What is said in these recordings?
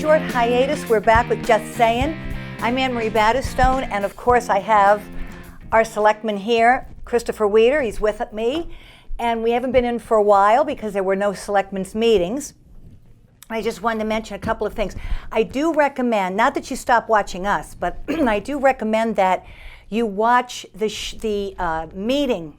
short hiatus, we're back with Just Sayin. I'm Anne-Marie Battistone, and of course I have our selectman here, Christopher Weeder. He's with me, and we haven't been in for a while because there were no selectmen's meetings. I just wanted to mention a couple of things. I do recommend, not that you stop watching us, but I do recommend that you watch the meeting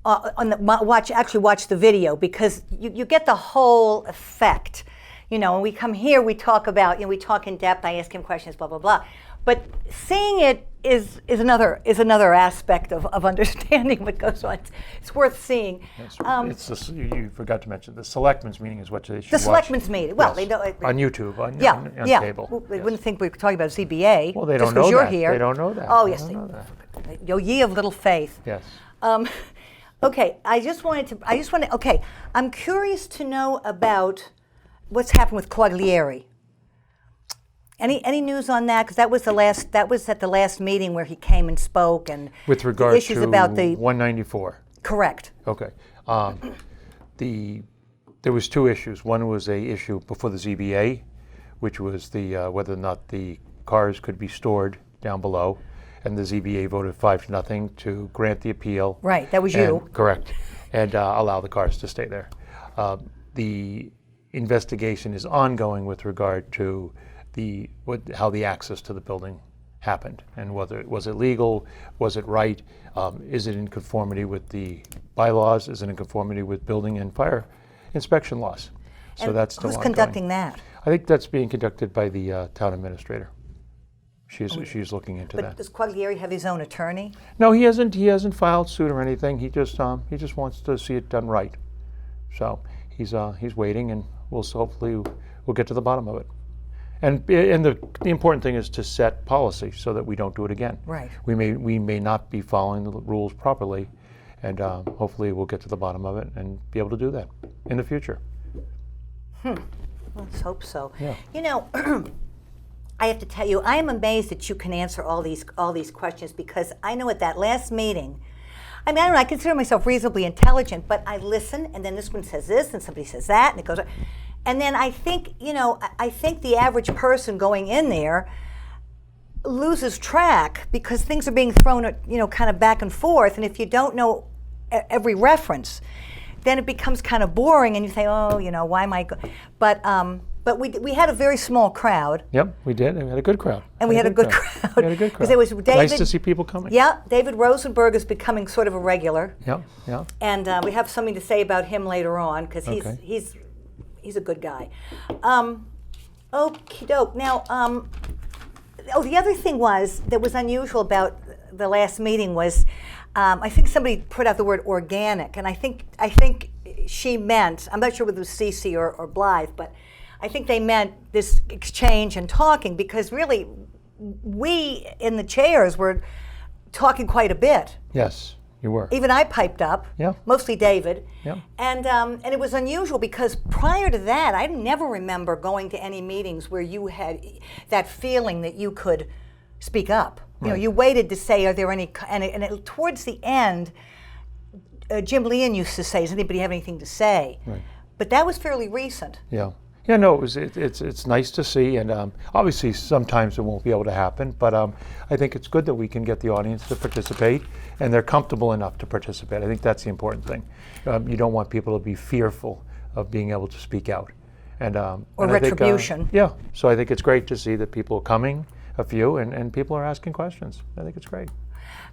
watch the video, because you get the whole effect. You know, when we come here, we talk about, we talk in depth, I ask him questions, blah, blah, blah. But seeing it is another aspect of understanding what goes on. It's worth seeing. You forgot to mention, the selectmen's meeting is what they should watch. The selectmen's meeting. Well, yes. They know on YouTube, on cable. Well, they wouldn't think we were talking about ZBA. Well, they don't know you're that. Here. They don't know that. Oh, yes. Yo, ye of little faith. Yes. Okay, I'm curious to know about what's happened with Quaglieri. Any news on that? Because that was at the last meeting where he came and spoke, and with regard issues to about the 194. Correct. Okay. There was two issues. One was a issue before the ZBA, which was the whether or not the cars could be stored down below, and the ZBA voted 5-0 to grant the appeal. Right. That was you. Correct. And allow the cars to stay there. The investigation is ongoing with regard to how the access to the building happened, and was it legal, was it right, is it in conformity with the bylaws, is it in conformity with building and fire inspection laws. So and that's still who's ongoing. Conducting that? I think that's being conducted by the town administrator. She's looking into that. But does Quaglieri have his own attorney? No, he hasn't. He hasn't filed suit or anything. He just wants to see it done right. So he's waiting, and hopefully we'll get to the bottom of it. And the important thing is to set policy so that we don't do it again. Right. We may not be following the rules properly, and hopefully we'll get to the bottom of it and be able to do that in the future. Let's hope so. Yeah. You know, I have to tell you, I am amazed that you can answer all these questions, because I know at that last meeting, I mean, I don't know, I consider myself reasonably intelligent, but I listen, and then this one says this, and somebody says that, and it goes on. And then I think the average person going in there loses track, because things are being thrown, kind of back and forth, and if you don't know every reference, then it becomes kind of boring, and you say, why am I But we had a very small crowd. Yep, we did. We had a good crowd. And we had a good crowd. We had a good crowd. Because it was David. Nice to see people coming. Yeah, David Rosenberg is becoming sort of a regular. Yeah. And we have something to say about him later on, because he's a good guy. Okie doke. Now, the other thing that was unusual about the last meeting was, I think somebody put out the word organic, and I think she meant, I'm not sure whether it was Cece or Blythe, but I think they meant this exchange and talking, because really we in the chairs were talking quite a bit. Yes, you were. Even I piped up. Yeah. Mostly David. Yeah. And it was unusual, because prior to that, I never remember going to any meetings where you had that feeling that you could speak up. Right. You waited to say, are there any, and towards the end, Jim Leon used to say, does anybody have anything to say? Right. But that was fairly recent. Yeah. Yeah, no, it's nice to see, and obviously sometimes it won't be able to happen, but I think it's good that we can get the audience to participate, and they're comfortable enough to participate. I think that's the important thing. You don't want people to be fearful of being able to speak out. Or retribution. So I think it's great to see that people are coming, a few, and people are asking questions. I think it's great.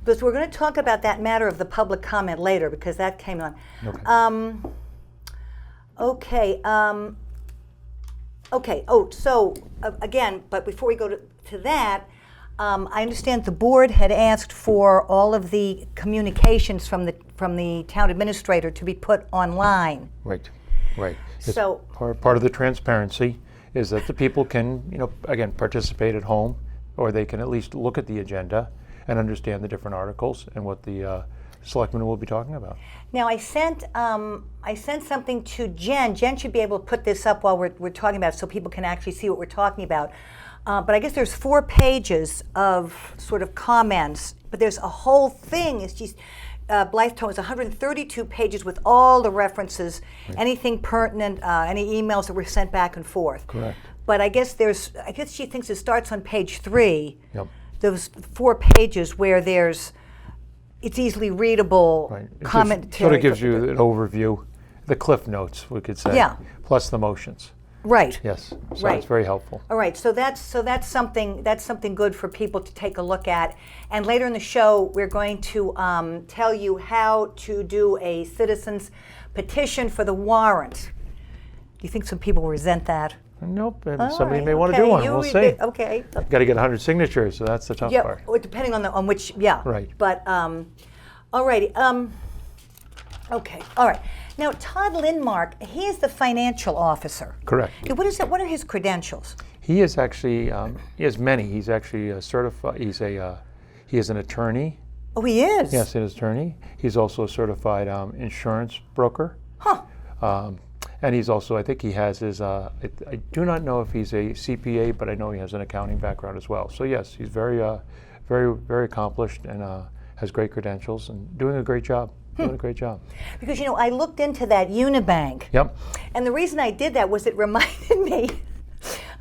But we're going to talk about that matter of the public comment later, because that came on. Okay. Okay. Again, but before we go to that, I understand the board had asked for all of the communications from the town administrator to be put online. Right. So part of the transparency is that the people can, again, participate at home, or they can at least look at the agenda and understand the different articles and what the selectmen will be talking about. Now, I sent something to Jen. Jen should be able to put this up while we're talking about it, so people can actually see what we're talking about. But I guess there's 4 pages of sort of comments, but there's a whole thing. It's just Battistone is 132 pages with all the references, anything pertinent, any emails that were sent back and forth. Correct. But I guess she thinks it starts on page 3. Yep. Those 4 pages where it's easily readable Right. It commentary. just sort of gives you an overview, the cliff notes, we could say. Yeah. Plus the motions. Right. Yes. So Right. it's very helpful. All right, so that's something good for people to take a look at. And later in the show, we're going to tell you how to do a citizen's petition for the warrant. Do you think some people will resent that? Nope. And All somebody right, may want to okay, do one. you We'll read see. it, okay. Got to get 100 signatures, so that's the tough Yeah, part. or depending on which. Yeah. Right. But all righty. Okay. All right. Now Todd Lindmark, he is the financial officer. Correct. Okay, what is that? What are his credentials? He is actually, he has many. He's actually a certified, he is an attorney. Oh, he is. Yes, an attorney. He's also a certified insurance broker. Huh. And he's also, I think he has his, I do not know if he's a CPA, but I know he has an accounting background as well. So yes, he's very, very accomplished and has great credentials and doing a great job. Doing a great job. Because, I looked into that Unibank. Yep. And the reason I did that was it reminded me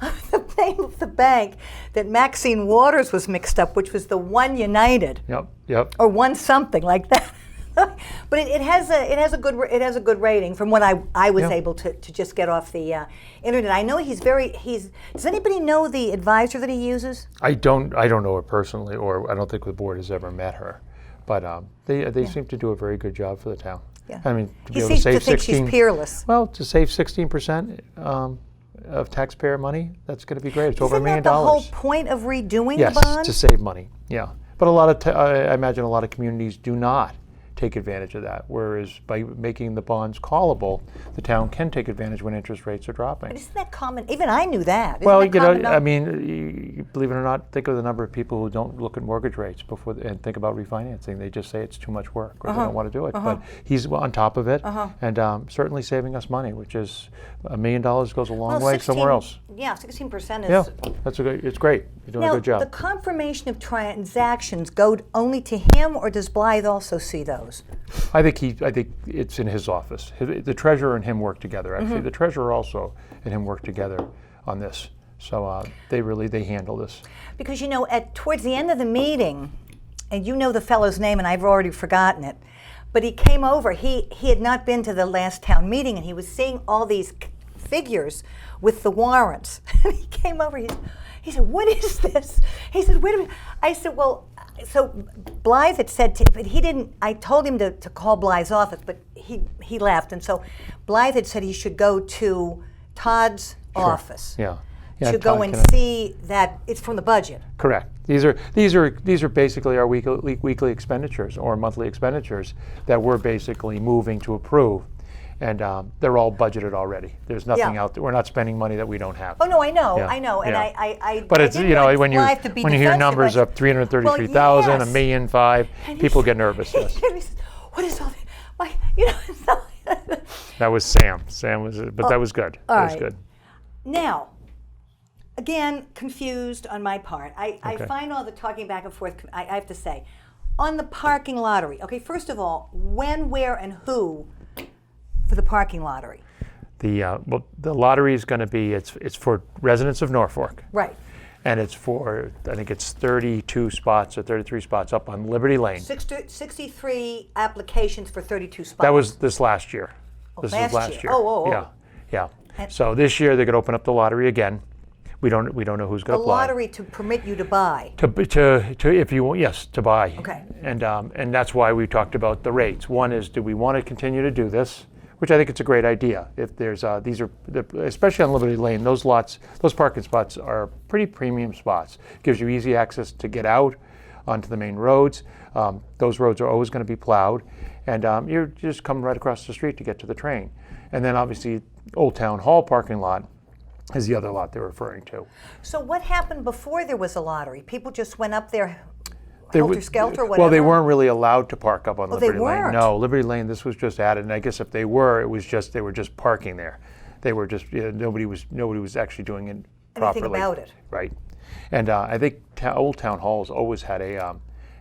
of the name of the bank that Maxine Waters was mixed up, which was the One United. Yep. Or One something like that. But it has a good rating from what I was able to just get off the internet. I know does anybody know the advisor that he uses? I don't know her personally, or I don't think the board has ever met her. But they seem to do a very good job for the town. Yeah. I mean, to be He able seems to save to think 16. she's peerless. Well, to save 16% of taxpayer money, that's going to be great. It's over $1 Isn't million. that the whole point of redoing Yes, the bond? to save money. Yeah, but I imagine a lot of communities do not take advantage of that. Whereas by making the bonds callable, the town can take advantage when interest rates are dropping. Isn't that common? Even I knew that. Isn't Well, that common I mean, believe it or not, think of the number of people who don't look at mortgage rates and think about refinancing. They just say it's too much work or they don't want to do it. But he's on top of it and certainly saving us money, which is $1 million goes a long way somewhere else. Yeah, 16% is. Yeah, it's great. You're doing Now, a good job. the confirmation of transactions go only to him, or does Blythe also see those? I think it's in his office. The treasurer and him work together. Actually, the treasurer also and him work together on this. So they handle this. Because towards the end of the meeting, and the fellow's name, and I've already forgotten it, but he came over. He had not been to the last town meeting, and he was seeing all these figures with the warrants. And he came over. He said, "What is this?" He said, "Wait a minute." I said, "Well." So Blythe had said, but he didn't. I told him to call Blythe's office, but he left, and so Blythe had said he should go to Todd's office. Yeah. To go and see that it's from the budget. Correct. These are basically our weekly expenditures or monthly expenditures that we're basically moving to approve. And they're all budgeted already. There's nothing out there. We're not spending money that we don't have. Oh no, I know, Yeah. I know, and Yeah. I. But I it's didn't want when Blythe to be you hear defensive, numbers but- up 333,000, Well, $1.5 million, And people he get said- nervous. he Yes. said, what is all this? That was Sam. But that was good. all That was right. good. Now, again, confused on my part. I Okay. find all the talking back and forth. I have to say, on the parking lottery. Okay, first of all, when, where, and who for the parking lottery? The lottery is going to be it's for residents of Norfolk. Right. And it's for, I think it's 32 spots or 33 spots up on Liberty Lane. 63 applications for 32 spots. That was this last year. This last was last year. year. Oh. Yeah. And- So this year they're going to open up the lottery again. We don't know who's the going to apply. lottery to permit you to buy. To if you want, yes, to buy. Okay. And that's why we talked about the rates. One is, do we want to continue to do this? Which I think it's a great idea. If there's especially on Liberty Lane, those parking spots are pretty premium spots. Gives you easy access to get out onto the main roads. Those roads are always going to be plowed, and you just come right across the street to get to the train. And then obviously Old Town Hall parking lot is the other lot they're referring to. So what happened before there was a lottery? People just went up there They helter were- skelter, whatever? Well, they weren't really allowed to park up on Oh, they Liberty Lane. weren't? No, Liberty Lane, this was just added, and I guess if they were, they were just parking there. They were just, nobody was actually doing it properly. Anything about it. Right. And I think Old Town Hall has always had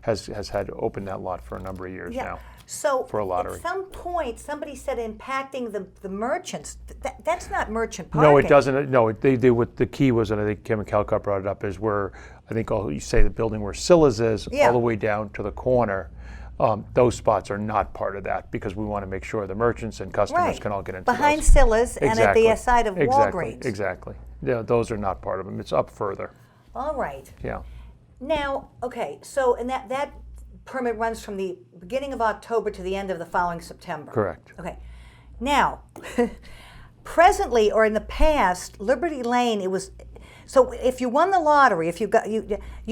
has had opened that lot for a number of years now. So for a lottery. At some point, somebody said impacting the merchants. That's not merchant parking. No, it doesn't. No, they what the key was, and I think Kevin Calcutt brought it up, is where I think you say the building where Silla's is, Yeah. all the way down to the corner. Those spots are not part of that because we want to make sure the merchants and customers Right. can all get into Behind those. Silla's and at the side of Exactly. Walgreens. Exactly. Yeah, those are not part of them. It's up further. All right. Yeah. Now, okay, so and that permit runs from the beginning of October to the end of the following September. Correct. Okay. Now, presently or in the past, Liberty Lane, it was so if you won the lottery, if you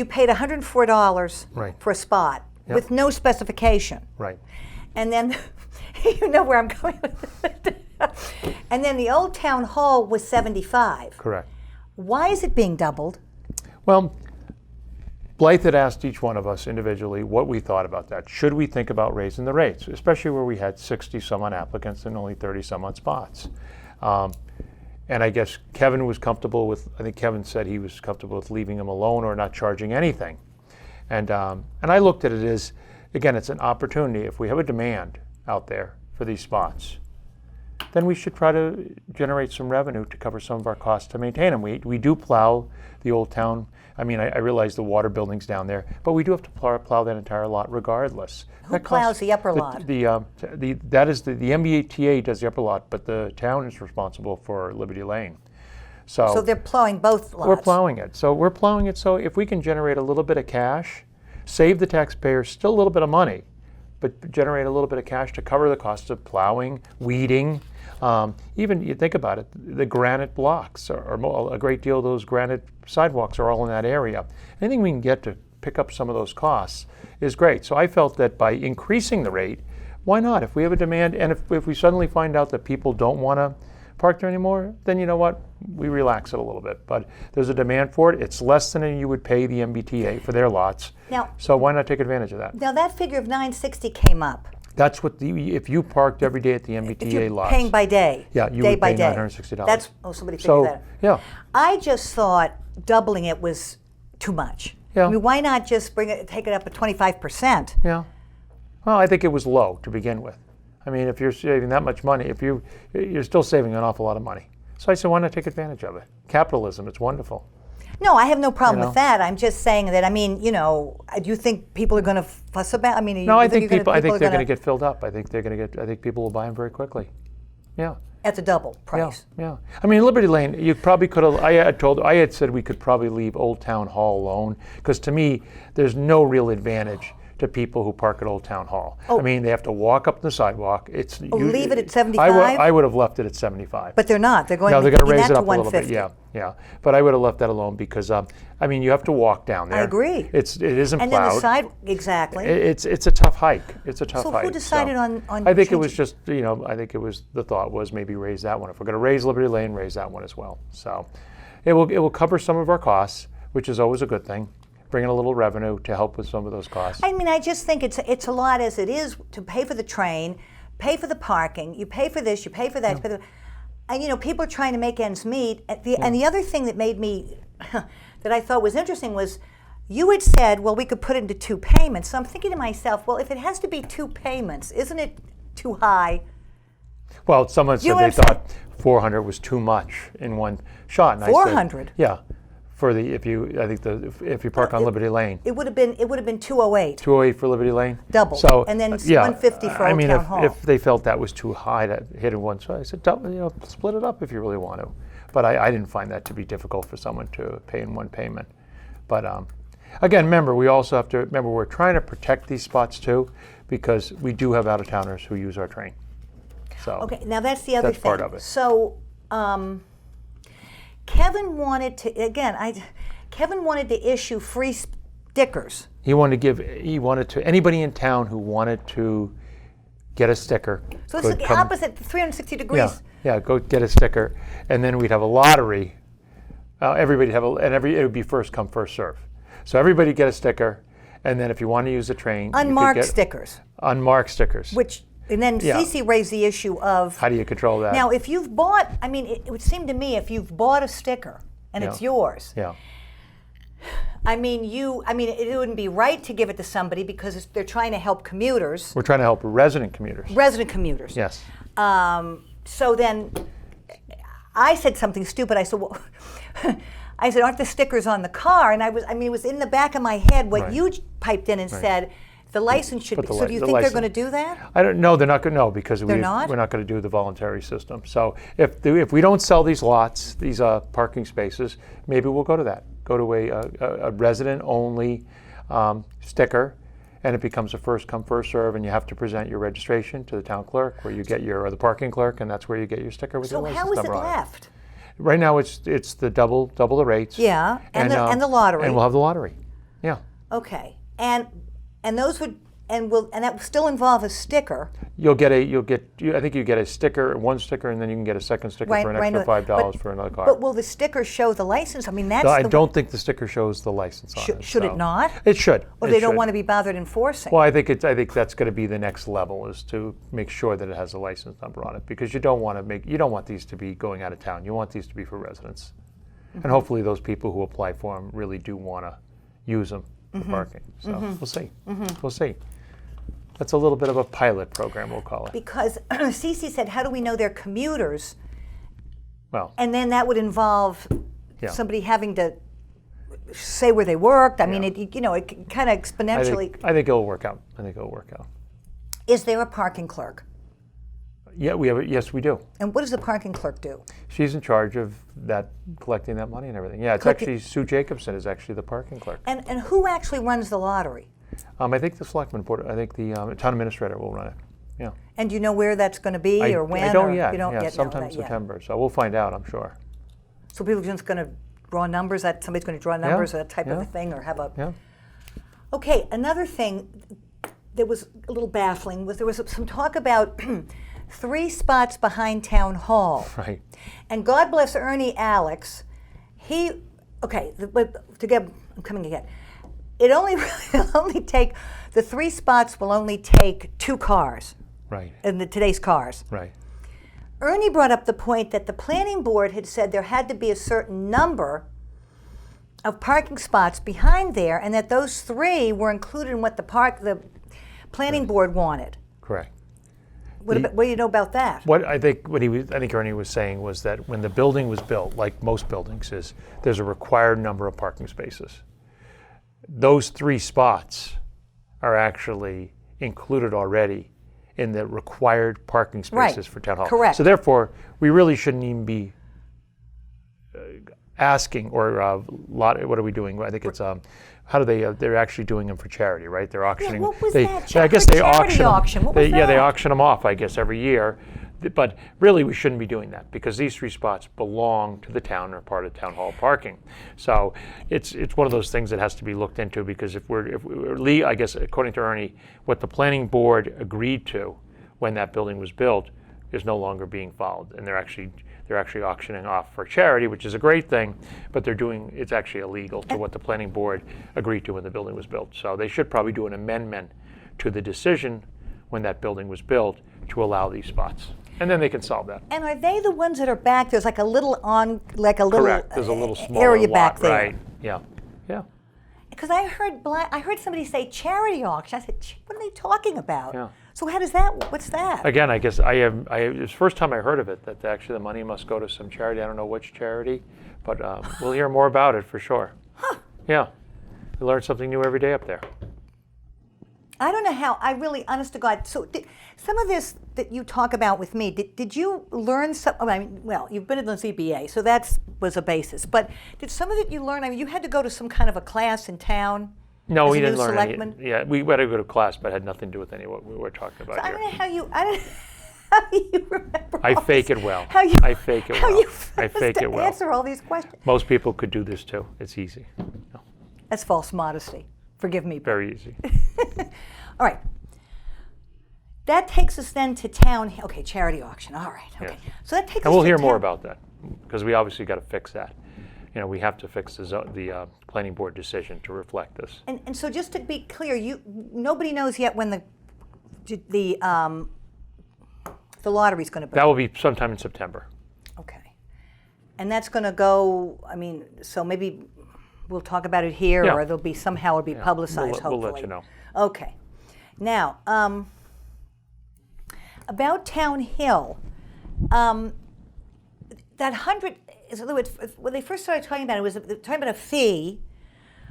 paid $104 Right. for a spot Yep. with no specification. Right. And then you know where I'm going with it. And then the old town hall was 75. Correct. Why is it being doubled? Well, Blythe had asked each one of us individually what we thought about that. Should we think about raising the rates, especially where we had 60 some odd applicants and only 30 some odd spots? And I guess Kevin was comfortable with, I think Kevin said he was comfortable with leaving them alone or not charging anything. And I looked at it as, again, it's an opportunity. If we have a demand out there for these spots, then we should try to generate some revenue to cover some of our costs to maintain them. We do plow the old town. I mean, I realize the water building's down there, but we do have to plow that entire lot regardless. Who plows the upper lot? That is the MBTA does the upper lot, but the town is responsible for Liberty Lane. So they're plowing both lots. We're plowing it. So we're plowing it. So if we can generate a little bit of cash, save the taxpayers still a little bit of money, but generate a little bit of cash to cover the cost of plowing, weeding. Even you think about it, the granite blocks are a great deal of those granite sidewalks are all in that area. Anything we can get to pick up some of those costs is great. So I felt that by increasing the rate, why not? If we have a demand, and if we suddenly find out that people don't want to park there anymore, then you know what? We relax it a little bit. But there's a demand for it. It's less than you would pay the MBTA for their lots. Now, so why not take advantage of that? Now that figure of $960 came up. That's what if you parked every day at the MBTA If you're lots. paying by day. Yeah, you day would by pay day. $960. That's somebody figured So, that out. yeah. I just thought doubling it was too much. Yeah. I mean, why not just take it up at 25%? Yeah. Well, I think it was low to begin with. I mean, if you're saving that much money, you're still saving an awful lot of money. So I said, why not take advantage of it? Capitalism, it's wonderful. No, I have no problem You know? with that. I'm just saying that. I mean, do you think people are going to fuss about? I mean, No, I think they're they're going going to get filled up. I think people will buy them very quickly. Yeah. at the double price. Yeah. I mean, Liberty Lane, you probably could have, I had said we could probably leave Old Town Hall alone, because to me, there's no real advantage to people who park at Old Town Hall. Oh. I mean, they have to walk up the sidewalk. Leave it at 75? I would have left it at 75. But they're not. They're going No, to they're going to raise that it to up a little bit. 150. Yeah. But I would have left that alone because, I mean, you have to walk down there. I agree. It isn't And then plowed. the side, exactly. It's a tough hike. It's a tough So hike. who decided on I think it was changing- just, I think it was, the thought was maybe raise that one. If we're going to raise Liberty Lane, raise that one as well. So it will cover some of our costs, which is always a good thing. Bring in a little revenue to help with some of those costs. I mean, I just think it's a lot as it is to pay for the train, pay for the parking, you pay for this, you pay for that. Yeah. And people are trying to make ends meet. And the other thing that made me, that I thought was interesting was, you had said, well, we could put it into 2 payments. So I'm thinking to myself, well, if it has to be 2 payments, isn't it too high? Well, someone said You know they what I'm thought 400 was too much in one shot. And I said, 400? yeah. If you park on Liberty Lane. It would have been 208. 208 for Liberty Lane? Double. So, And then yeah, 150 for I Old mean, Town Hall. if they felt that was too high to hit in one shot, I said, split it up if you really want to. But I didn't find that to be difficult for someone to pay in one payment. But again, remember, we're trying to protect these spots too, because we do have out-of-towners who use our train. So Okay, now that's the other that's thing. part of it. So, Kevin wanted to issue free stickers. He wanted to anybody in town who wanted to get a sticker. So it's could the come- opposite, 360 degrees. Yeah, go get a sticker, and then we'd have a lottery. Everybody'd have it would be first come, first serve. So everybody get a sticker, and then if you want to use the train, Unmarked you could get stickers. Unmarked stickers. And then Yeah. Cece raised the issue of, How do you control that? now if you've bought, it would seem to me if you've bought a sticker and it's yours, Yeah. I mean, it wouldn't be right to give it to somebody because they're trying to help commuters, We're trying to help resident commuters. resident commuters. Yes. So then I said something stupid. I said, well, I said, aren't the stickers on the car? And it was in the back of my head what Right. you piped in and said, the license should But be. the So li- do you the think they're license- going to do that? I don't know. They're not going to know because They're not? we're not going to do the voluntary system. So if we don't sell these lots, these parking spaces, maybe we'll go to that. Go to a resident-only sticker, and it becomes a first come first serve, and you have to present your registration to the town clerk, where you get your or the parking clerk, and that's where you get your sticker with your So license how is it number on it. left? Right now, it's the double the rates. Yeah, and the lottery. And we'll have the lottery. Yeah. Okay, and those would and that will still involve a sticker. I think you get a sticker, one sticker, and then you can get a second sticker for an extra $5 for another car. But will the sticker show the license? I mean, that's. I don't think the sticker shows the license on it. Should it so- not? It should. Or It they don't should. want to be bothered enforcing. Well, I think that's going to be the next level, is to make sure that it has a license number on it, because you don't want these to be going out of town. You want these to be for residents, and hopefully those people who apply for them really do want to use them for parking. So we'll see. We'll see. That's a little bit of a pilot program, we'll call it. Because Cece said, how do we know they're commuters? Well, And then that would involve Yeah. somebody having to say where they worked. I mean, Yeah. it kind of exponentially. I think it'll work out. Is there a parking clerk? Yeah, yes, we do. And what does the parking clerk do? She's in charge of that, collecting that money and everything. Yeah, it's actually Sue Jacobson is actually the parking clerk. And who actually runs the lottery? I think the selectman board. I think the town administrator will run it. Yeah. And do you know where that's going to be or when? I don't or yet. You don't yeah, yet sometime know in that yet. September. So we'll find out, I'm sure. So people are just going to draw numbers? That somebody's going to draw numbers or that type of a thing, or have a. Yeah. Okay, another thing that was a little baffling was there was some talk about 3 spots behind Town Hall. Right. And God bless Ernie Alex. I'm coming again. It'll only take, the 3 spots will only take 2 cars Right. in today's cars. Right. Ernie brought up the point that the planning board had said there had to be a certain number of parking spots behind there, and that those 3 were included in what the planning board wanted. Correct. What do you know about that? What I think Ernie was saying was that when the building was built, like most buildings, is there's a required number of parking spaces. Those 3 spots are actually included already in the required parking spaces Right. for Town Hall. Correct. So therefore, we really shouldn't even be asking or what are we doing? I think it's how do they? They're actually doing them for charity, right? They're auctioning. what was they, that? I guess For they charity auction. auction. What was Yeah, they that? auction them off, I guess, every year. But really, we shouldn't be doing that because these 3 spots belong to the town and are part of town hall parking. So it's one of those things that has to be looked into, because if I guess according to Ernie, what the planning board agreed to when that building was built is no longer being followed, and they're actually auctioning off for charity, which is a great thing, but it's actually illegal to what the planning board agreed to when the building was built. So they should probably do an amendment to the decision when that building was built to allow these spots, and then they can solve that. And are they the ones that are back? There's like a little Correct. There's a little smaller area lot, back there. right? Yeah. Yeah. Because I heard somebody say charity auction. I said, what are they talking about? Yeah. So what's that? Again, I guess it's the first time I heard of it, that actually the money must go to some charity. I don't know which charity, but we'll hear more about it for sure. Huh. Yeah. We learn something new every day up there. I don't know how, honest to God, so some of this that you talk about with me, did you learn some, you've been in the ZBA, so that was a basis, but did some of it you learn, you had to go to some kind of a class in town? No, as we a new didn't learn any. selectman? Yeah, we had to go to class, but it had nothing to do with any of what we were talking about So I here. don't know how you remember I all fake this- it well. How you, I fake it how well. you I fake it well. answer all these questions. Most people could do this too. It's easy. No, That's false modesty. Forgive me. very easy. All right. That takes us then to town. Okay, charity auction. All right. Okay. Yes. So that takes us And we'll to hear more town- about that, because we obviously got to fix that. We have to fix the planning board decision to reflect this. And so just to be clear, nobody knows yet when the lottery's going to be. That will be sometime in September. Okay. And that's going to go, so maybe we'll talk about it here, Yeah. or there'll be somehow it'll be publicized. We'll hopefully, let you know. Okay. Now, about Town Hill, that 100. In other words, when they first started talking about it, was talking about a fee.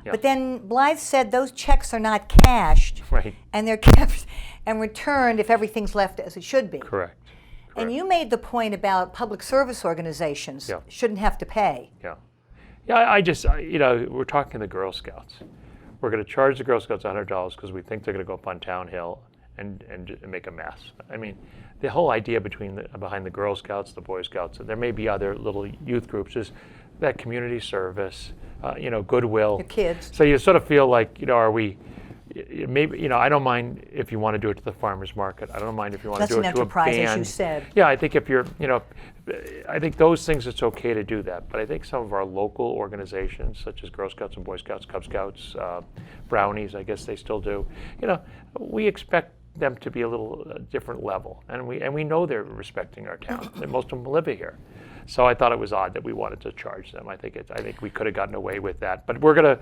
Yeah. But then Blythe said those checks are not cashed, Right. and they're kept and returned if everything's left as it should be. Correct. And you made the point about public service organizations Yeah. shouldn't have to pay. Yeah. Yeah, we're talking the Girl Scouts. We're going to charge the Girl Scouts $100 because we think they're going to go up on Town Hill and make a mess. I mean, the whole idea behind the Girl Scouts, the Boy Scouts, and there may be other little youth groups, is that community service, goodwill. Your kids. So you sort of feel like, are we, maybe, I don't mind if you want to do it to the farmer's market. I don't mind if you want That's to do an it to a enterprise, band. as you said. Yeah, I think if you're, I think those things, it's okay to do that. But I think some of our local organizations, such as Girl Scouts and Boy Scouts, Cub Scouts, Brownies, I guess they still do, we expect them to be a little different level. And we know they're respecting our town. And most of them live here. So I thought it was odd that we wanted to charge them. I think we could have gotten away with that. But we're gonna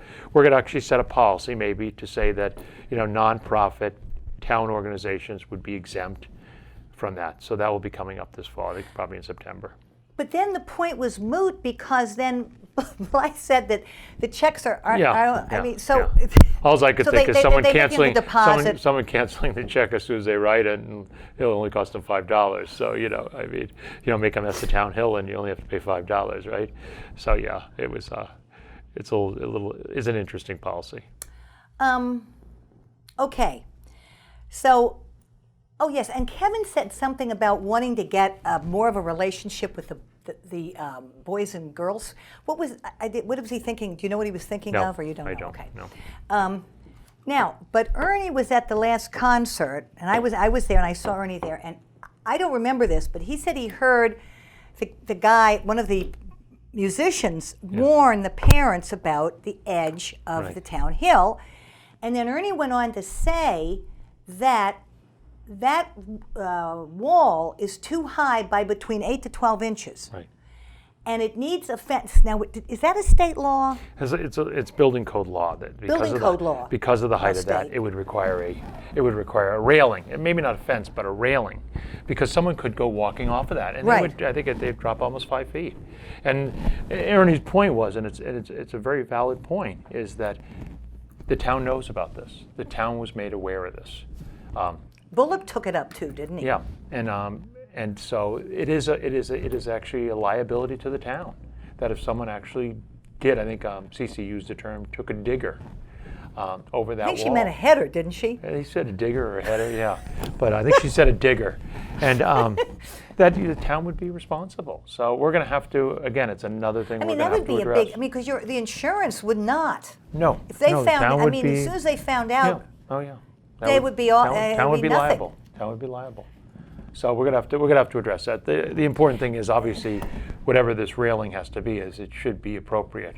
actually set a policy maybe to say that nonprofit town organizations would be exempt from that. So that will be coming up this fall, I think probably in September. But then the point was moot because then Blythe said that the checks aren't. Yeah, I mean, so. yeah. All I could So think is someone they make you canceling deposit. someone canceling the check as soon as they write it, and it'll only cost them $5. So make a mess of Town Hill, and you only have to pay $5, right? So yeah, it was. It's it's an interesting policy. Okay. So, oh yes, and Kevin said something about wanting to get more of a relationship with the boys and girls. What was he thinking? Do you know what he was thinking No, of, or you don't I know? don't. Okay. No. Now, but Ernie was at the last concert, and I was there, and I saw Ernie there, and I don't remember this, but he said he heard the guy, one of the musicians, warn the parents about the edge of Right. the Town Hill, and then Ernie went on to say that wall is too high by between 8 to 12 inches. Right. And it needs a fence. Now, is that a state law? It's building code law that because of the height of that, state. it would require a railing, and maybe not a fence, but a railing, because someone could go walking off of that, and Right. they'd drop almost 5 feet. And Ernie's point was, and it's a very valid point, is that the town knows about this. The town was made aware of this. Bullock took it up too, didn't he? Yeah, and so it is actually a liability to the town that if someone actually did, I think CC used the term, took a digger over that wall. I think she meant a header, didn't she? He said a digger or a header, yeah, but I think she said a digger, and that the town would be responsible. So we're going to have to, again, it's another thing I mean, we're that going to would have to be a address. big. Because the insurance would not. No, If they no, the found, town I would mean, be, as soon as they found out, oh yeah, they would be all. town would be nothing. liable. Town would be liable. So we're gonna have to address that. The important thing is obviously whatever this railing has to be, is it should be appropriate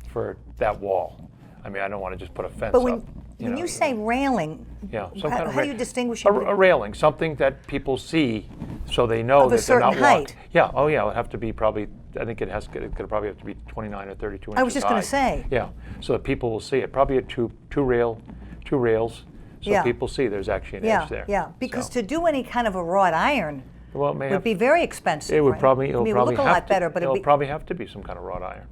for that wall. I mean, I don't want to just put a fence But up. when you say railing, Yeah, some kind of how do you distinguish it? a railing, something that people see, so they know Of a that they're not certain height. Yeah. Oh yeah. It would have to be probably. I think it could probably have to be 29 or 32 inches I was just going high. to say. Yeah. So that people will see it. Probably a two rails, so Yeah. people see there's actually an Yeah, edge there. yeah. Because So, to do any kind of a wrought iron well, it may would have, be very expensive. it would right? probably. I It'll mean, it probably would look a have lot to, better, but it'll it'd be, probably have to be some kind of wrought iron.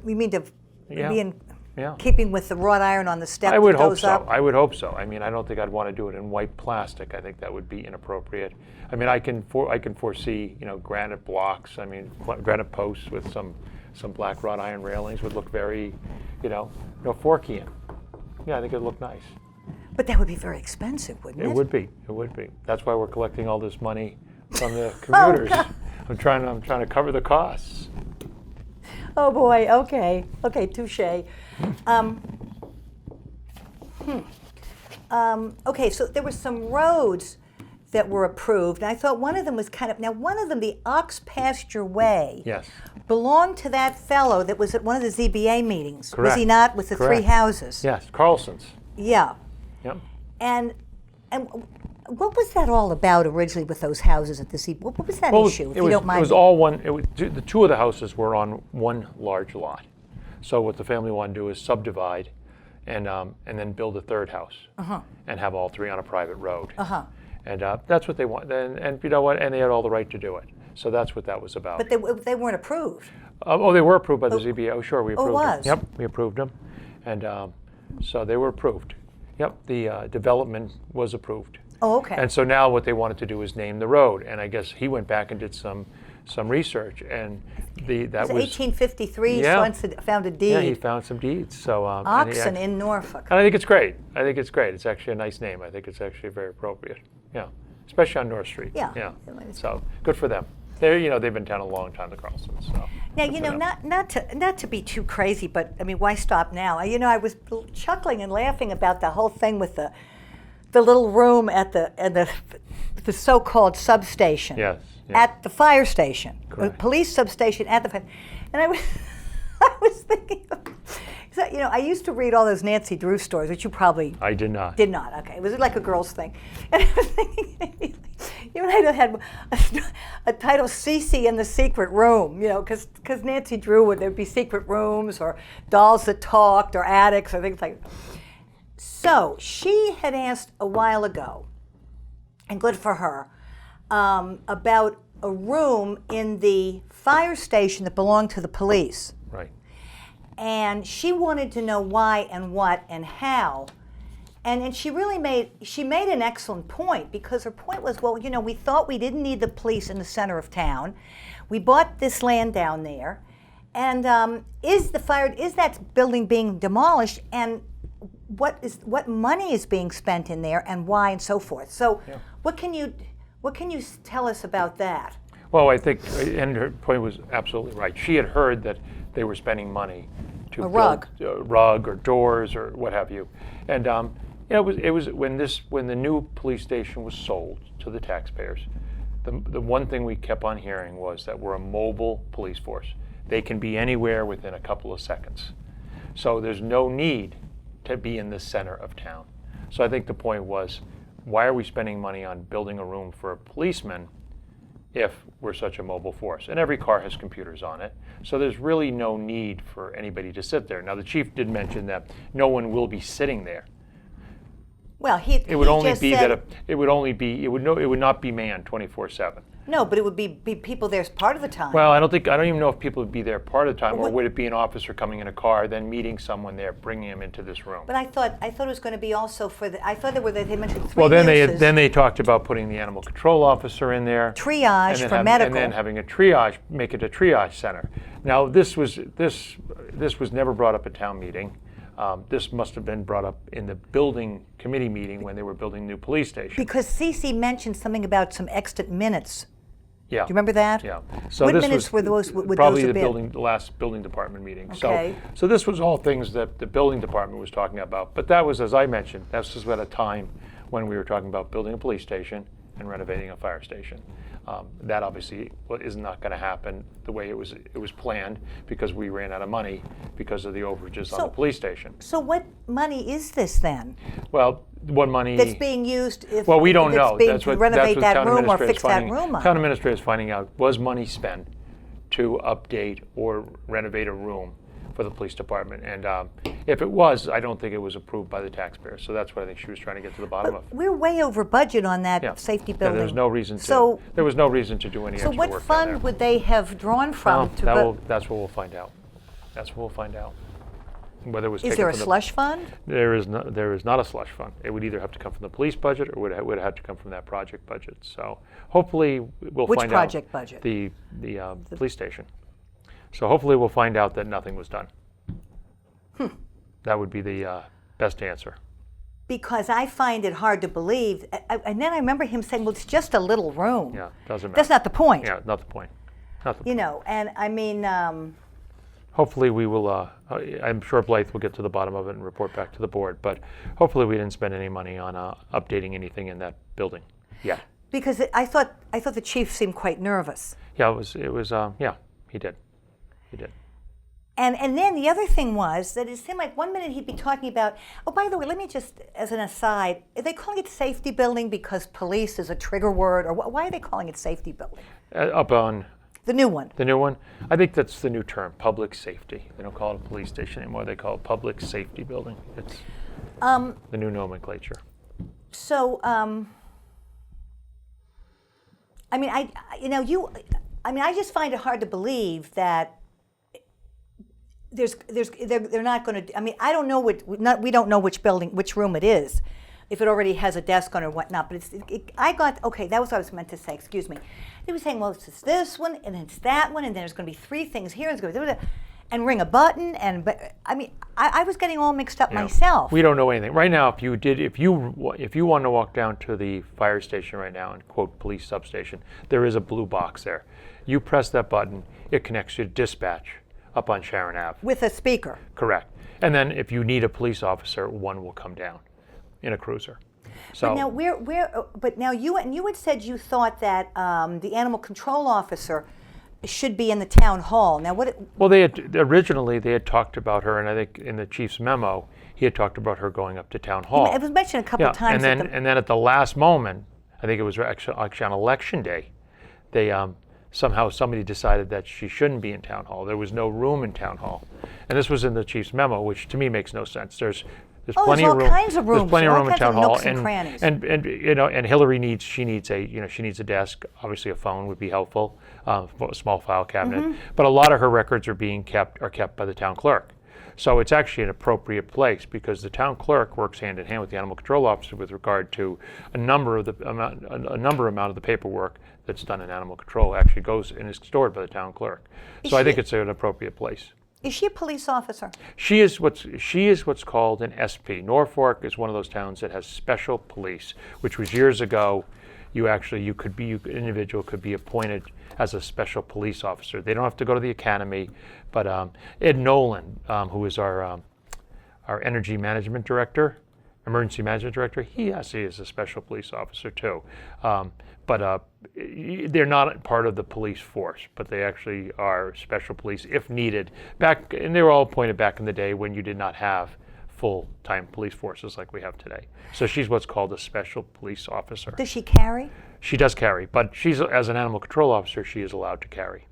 you mean to Yeah. be in Yeah. keeping with the wrought iron on the step I would that hope goes so. up? I would hope so. I mean, I don't think I'd want to do it in white plastic. I think that would be inappropriate. I mean, I can foresee, granite blocks. I mean, granite posts with some black wrought iron railings would look very, Forkian. Yeah, I think it'd look nice. But that would be very expensive, wouldn't it? It would be. It would be. That's why we're collecting all this money from the Oh, commuters. God. I'm trying to cover the costs. Oh boy. Okay. Okay. Touche. Okay. So there were some roads that were approved, and I thought one of them was one of them, the Ox Pasture Way. Yes. Belonged to that fellow that was at one of the ZBA meetings. Correct. Was he not? With the three Correct. houses. Yes, Carlson's. Yeah. Yep. And what was that all about originally with those houses at the ZBA? What was that issue? If you don't mind. It was all one. The two of the houses were on one large lot. So what the family wanted to do is subdivide and then build a third house and have all three on a private road. And that's what they want. And you know what? And they had all the right to do it. So that's what that was about. But they weren't approved. Oh, they were approved by the ZBA. Oh, sure, we approved was? them. Yep, we approved them. And so they were approved. Yep, the development was approved. Oh, okay. And so now what they wanted to do is name the road. And I guess he went back and did some research. And that was 1853. Yeah. Swanson found a deed. Yeah, he found some deeds. So Oxon in Norfolk. and I think it's great. I think it's great. It's actually a nice name. I think it's actually very appropriate. Yeah, especially on North Street. Yeah. Yeah. So good for them. They've been down a long time, the Carlsons. So Now, good for them. not to be too crazy, but I mean, why stop now? I was chuckling and laughing about the whole thing with the little room at the so-called substation. Yes. At the fire station, Correct. police substation at the fire. And I was, I was thinking, so, I used to read all those Nancy Drew stories, which you probably I did not. did not. Okay, it was like a girl's thing. And I was thinking, you and I had a title, Cece in the Secret Room, because Nancy Drew there'd be secret rooms or dolls that talked or attics or things like that. So she had asked a while ago, and good for her, about a room in the fire station that belonged to the police. Right. And she wanted to know why and what and how. And she really made an excellent point, because her point was, well, we thought we didn't need the police in the center of town. We bought this land down there. And is that building being demolished, and what money is being spent in there, and why, and so forth. So Yeah. what can you tell us about that? Well, I think, and her point was absolutely right. She had heard that they were spending money to A build rug. a rug or doors or what have you. And it was when the new police station was sold to the taxpayers. The one thing we kept on hearing was that we're a mobile police force. They can be anywhere within a couple of seconds. So there's no need to be in the center of town. So I think the point was, why are we spending money on building a room for a policeman if we're such a mobile force? And every car has computers on it, so there's really no need for anybody to sit there. Now, the chief did mention that no one will be sitting there. Well, It would only just be said, that it would not be manned 24/7. no, but it would be people there part of the time. Well, I don't even know if people would be there part of the time, or What- would it be an officer coming in a car, then meeting someone there, bringing him into this room? But I thought it was going to be also for the. I thought they mentioned 3 Well, then uses. they talked about putting the animal control officer in there, Triage and then for medical. and then having make it a triage center. Now, this was never brought up at town meeting. This must have been brought up in the building committee meeting when they were building the new police station. Because Cece mentioned something about some extant minutes. Yeah. Do you remember that? Yeah. So What this minutes was were those? Would probably those have the been? last building department meeting. Okay. So this was all things that the building department was talking about. But that was, as I mentioned, that was at a time when we were talking about building a police station and renovating a fire station. That obviously is not going to happen the way it was planned, because we ran out of money because of the overages on the police station. So what money is this then? Well, what money That's being used if Well, we don't that's know. being That's to what renovate that's what that town room or administrator's fix that finding. room on. Town administrator is finding out, was money spent to update or renovate a room for the police department? And if it was, I don't think it was approved by the taxpayers. So that's what I think she was trying to get to the bottom of. We're way over budget on that Yeah. safety Yeah, building. there was no reason to. So, There was no reason to do any so extra what work down there. fund would they have drawn from? That's what we'll find out. That's what we'll find out. Whether it was Is taken there a from the- slush fund? There is not a slush fund. It would either have to come from the police budget, or would have to come from that project budget. So hopefully we'll Which find project out. budget? The police station. So hopefully we'll find out that nothing was done. That would be the best answer. Because I find it hard to believe. And then I remember him saying, well, it's just a little room. Yeah, doesn't matter. That's not the point. Yeah, not the point. Not the point. And I mean, Hopefully we will, I'm sure Blythe will get to the bottom of it and report back to the board, but hopefully we didn't spend any money on updating anything in that building yet. because I thought the chief seemed quite nervous. Yeah, it was, yeah, he did. He did. And then the other thing was that it seemed like 1 minute he'd be talking about, oh, by the way, let me just, as an aside, are they calling it safety building because police is a trigger word? Or why are they calling it safety building? Up on The new one. The new one? I think that's the new term, public safety. They don't call it a police station anymore. They call it public safety building. It's the new nomenclature. So, I mean, I just find it hard to believe that they're not going to. I mean, I don't know we don't know which building, which room it is, if it already has a desk on or whatnot. But that was what I was meant to say. Excuse me. They were saying, well, it's this one and it's that one, and then there's going to be 3 things here, and it's going to be and ring a button, but I mean, I was getting all mixed up myself. We don't know anything right now. If you want to walk down to the fire station right now and quote police substation, there is a blue box there. You press that button, it connects you to dispatch up on Sharon Ave. With a speaker. Correct. And then if you need a police officer, one will come down in a cruiser. So But now you had said you thought that the animal control officer should be in the town hall. Now what? Well, originally they had talked about her, and I think in the chief's memo he had talked about her going up to town hall. It was mentioned a couple of times. And then at the last moment, I think it was actually on election day, they somehow somebody decided that she shouldn't be in town hall. There was no room in town hall, and this was in the chief's memo, which to me makes no sense. There's plenty of room. Kinds of rooms. There's plenty of room in town hall, and Hillary needs a desk. Obviously, a phone would be helpful, a small file cabinet. Mm-hmm. But a lot of her records are kept by the town clerk. So it's actually an appropriate place because the town clerk works hand in hand with the animal control officer with regard to a number amount of the paperwork that's done in animal control actually goes and is stored by the town clerk. So I think it's an appropriate place. Is she a police officer? She is what's called an SP. Norfolk is one of those towns that has special police, which was years ago. An individual could be appointed as a special police officer. They don't have to go to the academy, but Ed Nolan, who is our energy management director, emergency management director, he actually is a special police officer too. But they're not part of the police force, but they actually are special police if needed. And they were all appointed back in the day when you did not have full-time police forces like we have today. So she's what's called a special police officer. Does she carry? She does carry, but as an animal control officer, she is allowed to carry.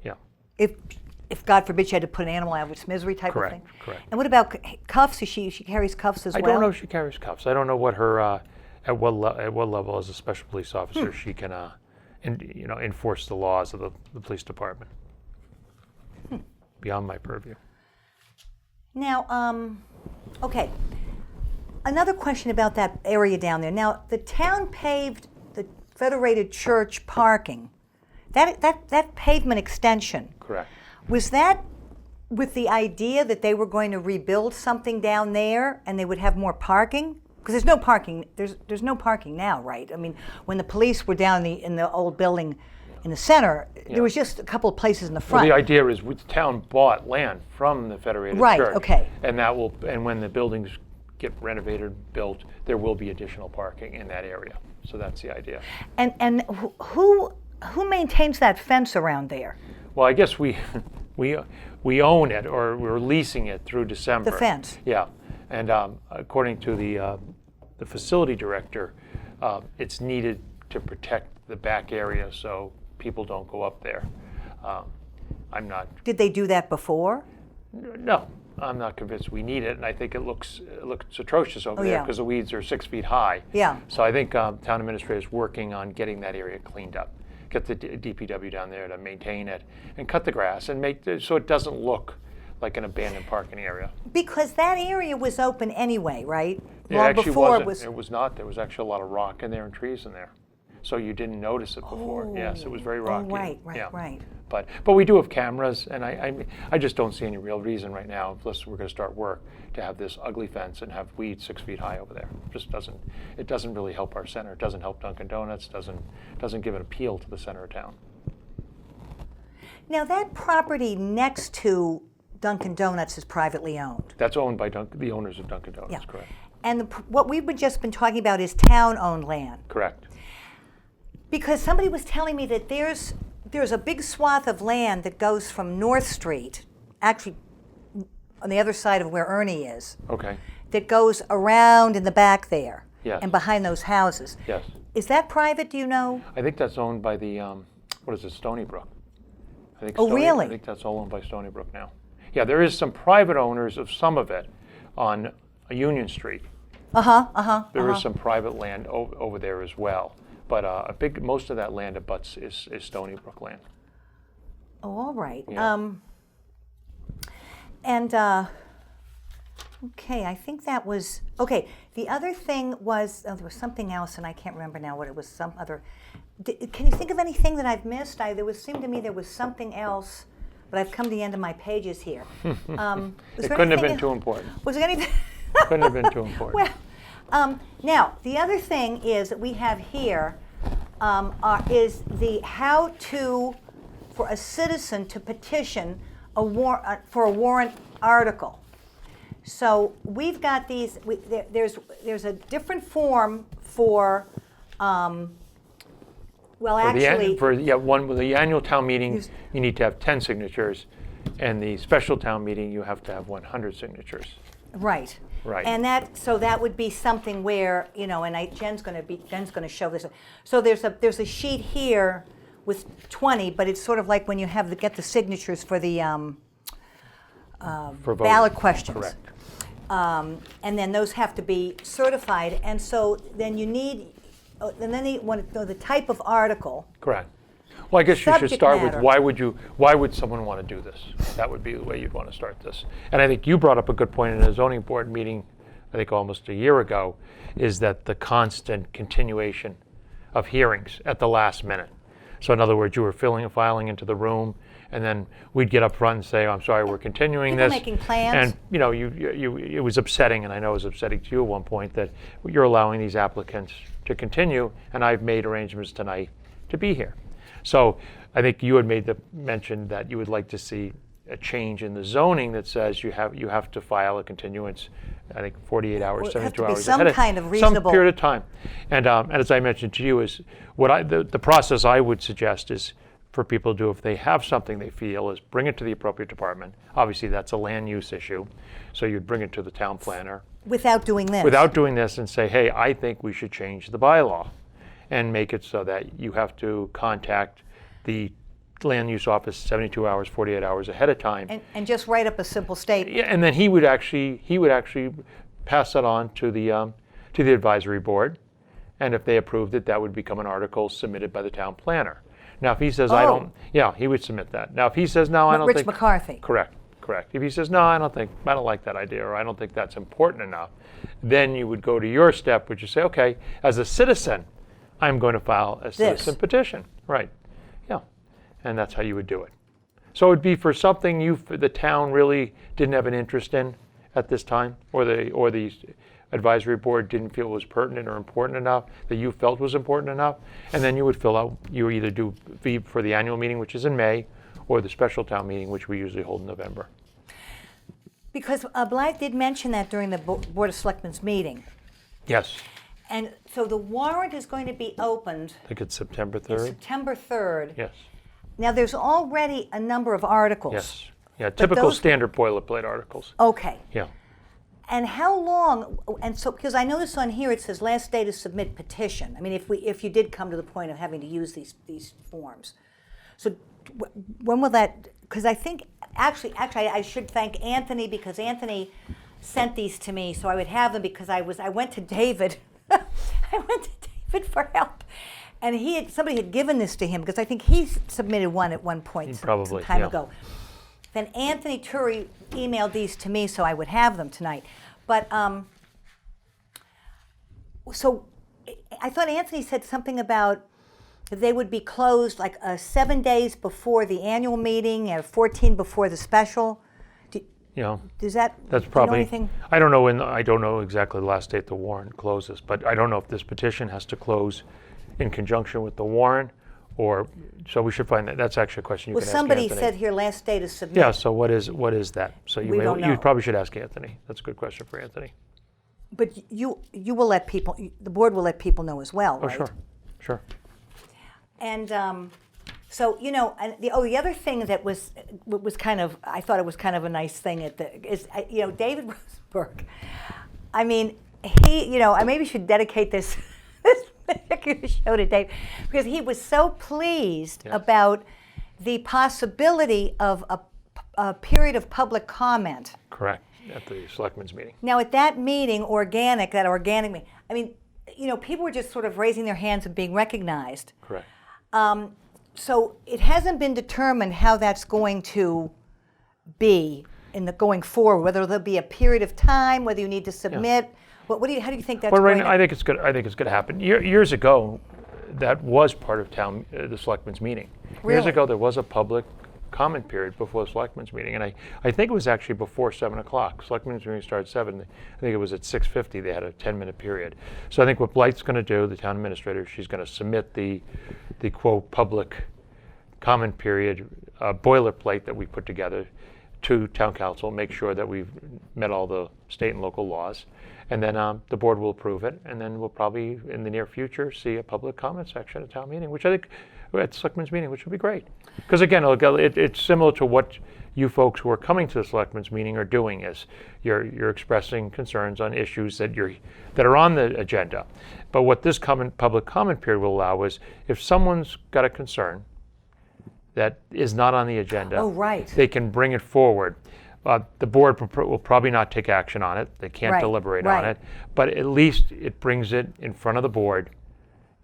Yeah. If God forbid she had to put an animal out of its misery type of thing? Correct. And what about cuffs? She carries cuffs as well? I don't know if she carries cuffs. I don't know what her at what level as a special police officer she can enforce the laws of the police department. Beyond my purview. Now, okay. Another question about that area down there. Now, the town paved the Federated Church parking. That pavement extension. Correct. Was that with the idea that they were going to rebuild something down there and they would have more parking? Because there's no parking. There's no parking now, right? I mean, when the police were down in the old building in the center, there was just a couple of places in the front. Well, the idea is the town bought land from the Federated Church. Right. Okay. And when the buildings get renovated, built, there will be additional parking in that area. So that's the idea. And who maintains that fence around there? Well, I guess we own it, or we're leasing it through December. The fence. Yeah, and according to the facility director, it's needed to protect the back area so people don't go up there. I'm not. Did they do that before? No, I'm not convinced we need it, and I think it looks atrocious over there because the weeds are 6 feet high. Yeah. So I think town administrator is working on getting that area cleaned up. Get the DPW down there to maintain it and cut the grass and make so it doesn't look like an abandoned parking area. Because that area was open anyway, right? It actually wasn't. It was not. There was actually a lot of rock in there and trees in there. So you didn't notice it before. Oh. Yes, it was very rocky. Oh, right. But we do have cameras, and I just don't see any real reason right now, unless we're going to start work, to have this ugly fence and have weeds 6 feet high over there. It doesn't really help our center. It doesn't help Dunkin' Donuts. Doesn't give an appeal to the center of town. Now that property next to Dunkin' Donuts is privately owned. That's owned by the owners of Dunkin' Donuts, correct? And what we've just been talking about is town-owned land. Correct. Because somebody was telling me that there's a big swath of land that goes from North Street, actually on the other side of where Ernie is. Okay. That goes around in the back there. Yes. And behind those houses. Yes. Is that private, do you know? I think that's owned by the, Stony Brook. I think Oh, really? I think that's all owned by Stony Brook now. Yeah, there is some private owners of some of it on Union Street. There is some private land over there as well, but most of that land abuts is Stony Brook land. Oh, all right. Yeah. Okay, I think that was, okay, the other thing was, there was something else, and I can't remember now what it was, some other, can you think of anything that I've missed? Seemed to me there was something else, but I've come to the end of my pages here. It couldn't have been too important. Was there anything? Couldn't have been too important. Well, now, the other thing is that we have here is the how to, for a citizen to petition for a warrant article. So we've got these, there's a different form for, well, actually. One with the annual town meeting, you need to have 10 signatures, and the special town meeting, you have to have 100 signatures. Right. Right. And that would be something where, and Jen's going to show this. So there's a sheet here with 20, but it's sort of like when you get the signatures for the For ballot questions. Correct. And then those have to be certified, and so then you need, they want to know the type of article. Correct. Well, I guess you should Subject start matter. with why would someone want to do this? That would be the way you'd want to start this. And I think you brought up a good point in a zoning board meeting, I think almost a year ago, is that the constant continuation of hearings at the last minute. So in other words, you were filing into the room, and then we'd get up front and say, "I'm sorry, we're continuing People this." making plans. And it was upsetting, and I know it was upsetting to you at one point, that you're allowing these applicants to continue, and I've made arrangements tonight to be here. So I think you had made the mention that you would like to see a change in the zoning that says you have to file a continuance, I think 48 hours, Well, it has 72 to be hours some ahead of kind of reasonable- some period of time. And as I mentioned to you, is the process I would suggest is for people to do, if they have something they feel, is bring it to the appropriate department. Obviously, that's a land use issue, so you'd bring it to the town planner. Without doing this. Without doing this, and say, hey, I think we should change the bylaw and make it so that you have to contact the land use office 72 hours, 48 hours ahead of time. And just write up a simple statement. Yeah, and then he would actually pass that on to the advisory board, and if they approved it, that would become an article submitted by the town planner. Now, if he says, I don't, he would submit that. Now, if he says, no, I don't think. Rich McCarthy. Correct. If he says, no, I don't like that idea, or I don't think that's important enough, then you would go to your step, which is say, okay, as a citizen, I'm going to file a citizen petition. Right. Yeah. And that's how you would do it. So it would be for something the town really didn't have an interest in at this time, or the advisory board didn't feel was pertinent or important enough, that you felt was important enough, and then you would you either do for the annual meeting, which is in May, or the special town meeting, which we usually hold in November. Because Black did mention that during the Board of Selectmen's meeting. Yes. And so the warrant is going to be opened I think it's September 3rd. September 3rd. Yes. Now, there's already a number of articles. Yes. Yeah, typical standard boilerplate articles. Okay. Yeah. And how long, and so, because I notice on here it says last day to submit petition. I mean, if you did come to the point of having to use these forms. So when will that, because I think, actually, I should thank Anthony, because Anthony sent these to me, so I would have them, because I went to David, for help. And somebody had given this to him, because I think he submitted one at one point some time ago. Then Anthony Turi emailed these to me, so I would have them tonight. But so I thought Anthony said something about they would be closed like 7 days before the annual meeting and 14 before the special. Does that? That's probably. You know anything? I don't know I don't know exactly the last date the warrant closes, but I don't know if this petition has to close in conjunction with the warrant, or so we should find that. That's actually a question you can ask Anthony. Well, somebody said here last day to submit. Yeah. So what is that? So We don't know. You probably should ask Anthony. That's a good question for Anthony. But you will let people. The board will let people know as well, right? Oh, sure. And so and the other thing that was kind of, I thought it was kind of a nice thing is David Rosenberg. I mean, I maybe should dedicate this particular show to Dave, because he was so pleased about the possibility of a period of public comment. Correct, at the selectmen's meeting. Now, at that meeting, that organic meeting, I mean, people were just sort of raising their hands and being recognized. Correct. So it hasn't been determined how that's going to be going forward, whether there'll be a period of time, whether you need to submit. How do you think that's Well, going right now, I think it's good. I think it's going to happen. Years ago, that was part of the selectmen's meeting. Really? Years ago, there was a public comment period before the selectmen's meeting, and I think it was actually before 7 o'clock. Selectmen's meeting started at 7. I think it was at 6:50. They had a 10-minute period. So I think what Blythe's going to do, the town administrator, she's going to submit the quote public comment period boilerplate that we put together to town council, make sure that we've met all the state and local laws, and then the board will approve it, and then we'll probably in the near future see a public comment section at town meeting, which I think at selectmen's meeting, which would be great. Because again, it's similar to what you folks who are coming to the selectmen's meeting are doing, is you're expressing concerns on issues that are on the agenda. But what this public comment period will allow is, if someone's got a concern that is not on the agenda, Oh, right. they can bring it forward. The board will probably not take action on it. They can't Right, deliberate right. on it, but at least it brings it in front of the board,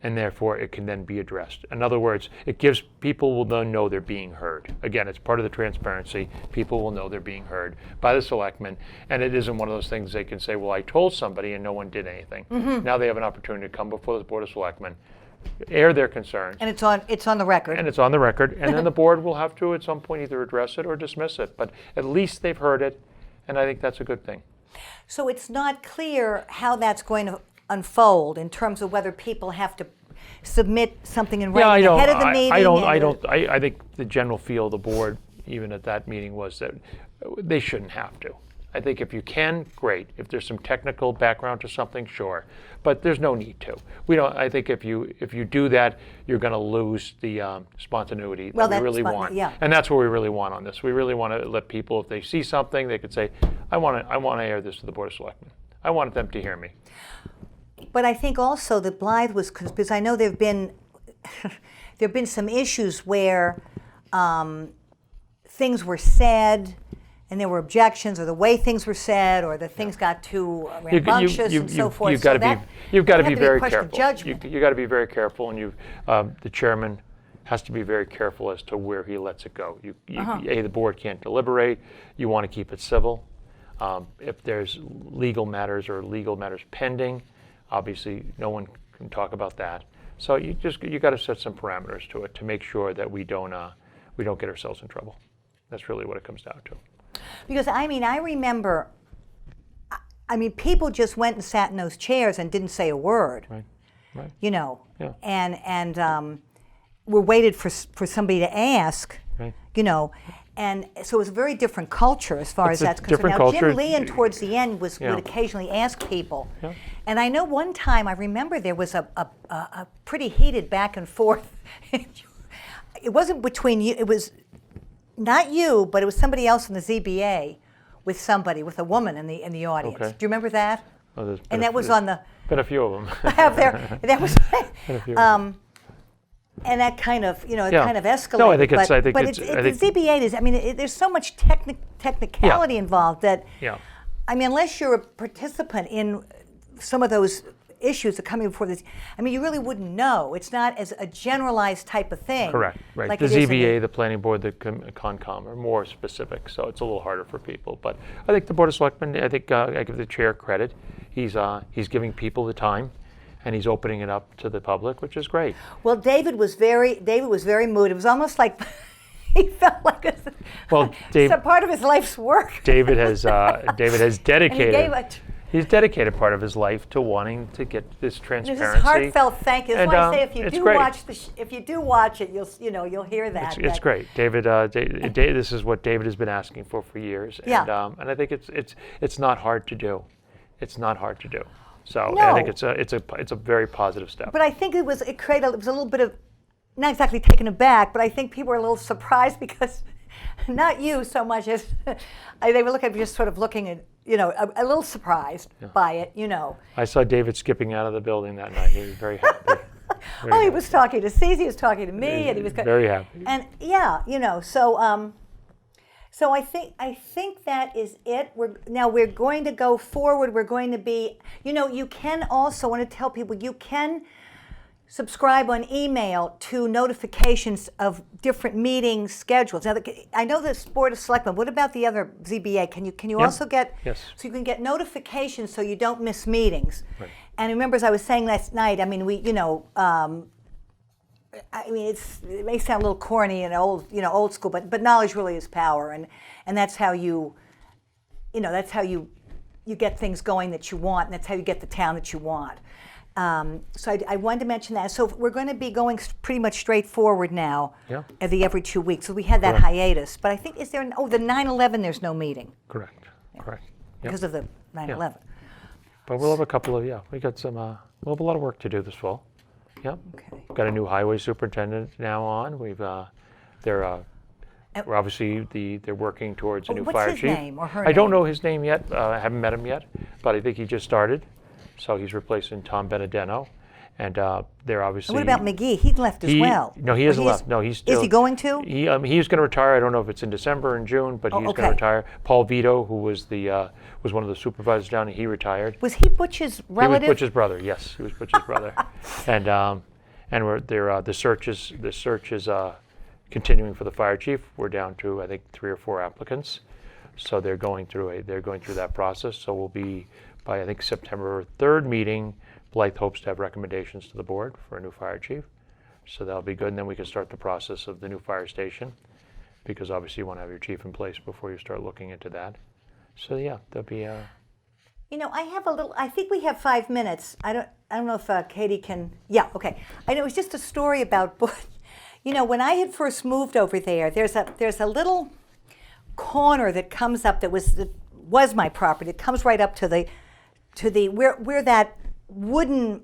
and therefore it can then be addressed. In other words, it gives people will then know they're being heard. Again, it's part of the transparency. People will know they're being heard by the selectmen, and it isn't one of those things they can say, well, I told somebody and no one did anything. Mm-hmm. Now they have an opportunity to come before the Board of Selectmen, air their concerns, And it's on the record. and it's on the record, and then the board will have to at some point either address it or dismiss it. But at least they've heard it, and I think that's a good thing. So it's not clear how that's going to unfold in terms of whether people have to submit something in writing ahead of the meeting. I think the general feel of the board, even at that meeting, was that they shouldn't have to. I think if you can, great. If there's some technical background to something, sure. But there's no need to. I think if you do that, you're going to lose the spontaneity that we really want. Yeah. And that's what we really want on this. We really want to let people, if they see something, they could say, I want to air this to the Board of Selectmen. I want them to hear me. But I think also that Blythe was, because I know there've been some issues where things were said and there were objections, or the way things were said, or the things got too rambunctious and so forth. You've got to be very careful. Judgment. You've got to be very careful, and the chairman has to be very careful as to where he lets it go. The board can't deliberate. You want to keep it civil. If there's legal matters pending, obviously no one can talk about that. So you got to set some parameters to it to make sure that we don't get ourselves in trouble. That's really what it comes down to. Because I remember, people just went and sat in those chairs and didn't say a word. Right. Yeah. And we waited for somebody to ask. Right. And so it was a very different culture as far as that's concerned. Different Now, culture. Jim Leon towards the end would occasionally ask people. Yeah. And I know one time, I remember there was a pretty heated back and forth. It wasn't between you, it was not you, but it was somebody else in the ZBA with a woman in the audience. Okay. Do you remember that? Well, And that was on the, been a few of them. that was, Been a few of them. and that kind of, it Yeah. kind of escalated. No, I think it's- but, I think but it's- the I think- ZBA is, there's so much technicality involved that, Yeah. unless you're a participant in some of those issues that are coming before this, you really wouldn't know. It's not as a generalized type of thing. Correct. Right. Like The it is in ZBA, the planning board, the Concom are more specific, so it's a little harder for people. But I think the Board of Selectmen, I give the chair credit. He's giving people the time, and he's opening it up to the public, which is great. Well, David was very moved. It was almost like he felt like it's a part of his life's work. David has dedicated. And he gave He's dedicated part of his life to wanting to get this There's transparency. this heartfelt thank you. That's And, why I say if you it's do great. watch if you do watch it, you'll hear that. It's great, David. This is what David has been asking for years, and Yeah. and I think it's not hard to do. It's not hard to do. So No. I think it's a very positive step. But I think it was a little bit of, not exactly taken aback, but I think people were a little surprised because, not you so much as they were just sort of looking at, a little surprised by it, I saw David skipping out of the building that night. He was very happy. Oh, he was talking to Cece, he was talking to me, and he was very happy. And yeah, so I think that is it. We're going to go forward. We're going to be, you can also, I want to tell people, you can subscribe on email to notifications of different meeting schedules. Now, I know the Board of Selectmen. What about the other ZBA? Can you also get? Yes. So you can get notifications so you don't miss meetings. Right. And remember, as I was saying last night, I mean, it may sound a little corny and old school, but knowledge really is power, and that's how you get things going that you want, and that's how you get the town that you want. So I wanted to mention that. So we're going to be going pretty much straight forward now, every 2 weeks. So we had that hiatus, but I think the 9/11 there's no meeting. Correct. Correct. Because of the 9/11. But we'll have a couple of we got some we'll have a lot of work to do this fall. Yep. Okay. Got a new highway superintendent now on. We've we're obviously they're working towards a new fire chief. What's his name or her I don't name? know his name yet. I haven't met him yet, but I think he just started. So he's replacing Tom Benedetto, and they're obviously. And what about McGee? He left as well. No, he hasn't left. No, he's still. Is he going to? He's going to retire. I don't know if it's in December or in June, but he's going to retire. Paul Vito, who was was one of the supervisors down, he retired. Was he Butch's relative? He was Butch's brother. Yes, he was Butch's brother, and the search is continuing for the fire chief. We're down to I think 3 or 4 applicants, so they're going through that process. So we'll be by I think September 3rd meeting. Blythe hopes to have recommendations to the board for a new fire chief, so that'll be good. And then we can start the process of the new fire station, because obviously you want to have your chief in place before you start looking into that. So yeah, there'll be. I have a little. I think we have 5 minutes. I don't know if Katie can. Yeah. Okay. I know it's just a story about Butch. When I had first moved over there, there's a little corner that comes up that was my property. It comes right up to the where that wooden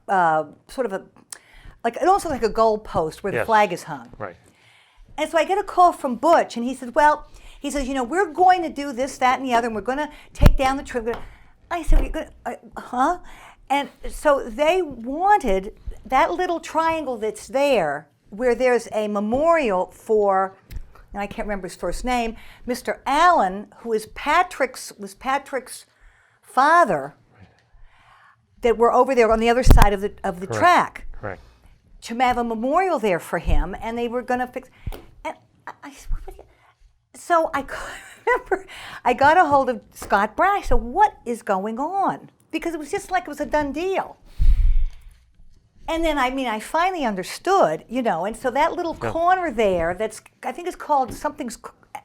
sort of it also like a goal post where the flag is hung. Right. And so I get a call from Butch, and he says, we're going to do this, that, and the other, and we're going to take down the tree. I said, "You're going to, huh?" And so they wanted that little triangle that's there, where there's a memorial for, and I can't remember his first name, Mr. Allen, who was Patrick's father, that were over there on the other side of the track. Correct. To have a memorial there for him, and they were going to fix. And so I remember I got a hold of Scott Brown. I said, "What is going on?" Because it was just like it was a done deal. And then I finally understood, and so that little corner there, I think it's called something's.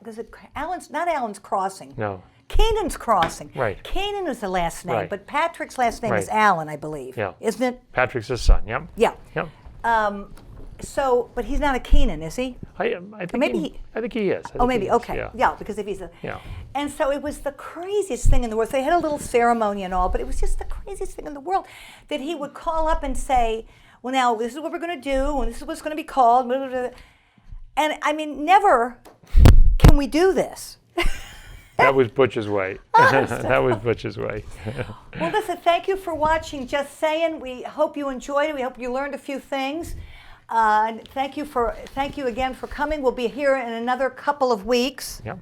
Is it Allen's? Not Allen's Crossing. No. Keenan's Crossing. Right. Keenan is the last name, Right. but Patrick's last name is Allen, I believe. Yeah. Isn't it? Patrick's his son. Yep. Yeah. Yep. But he's not a Keenan, is he? I think maybe I think he is. Maybe. Okay. Yeah. Yeah, because if he's a. Yeah. And so it was the craziest thing in the world. So they had a little ceremony and all, but it was just the craziest thing in the world that he would call up and say, "Well, now this is what we're going to do, and this is what's going to be called." Blah, blah, blah. And never can we do this. That was Butch's way. That was Butch's way. Well, listen, thank you for watching Just Sayin'. We hope you enjoyed it. We hope you learned a few things. And thank you again for coming. We'll be here in another couple of weeks. Yep,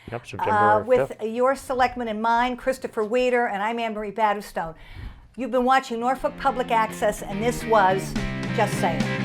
September 5th. With your selectman in mind, Christopher Weeder, and I'm Anne Marie Battistone. You've been watching Norfolk Public Access, and this was Just Sayin'.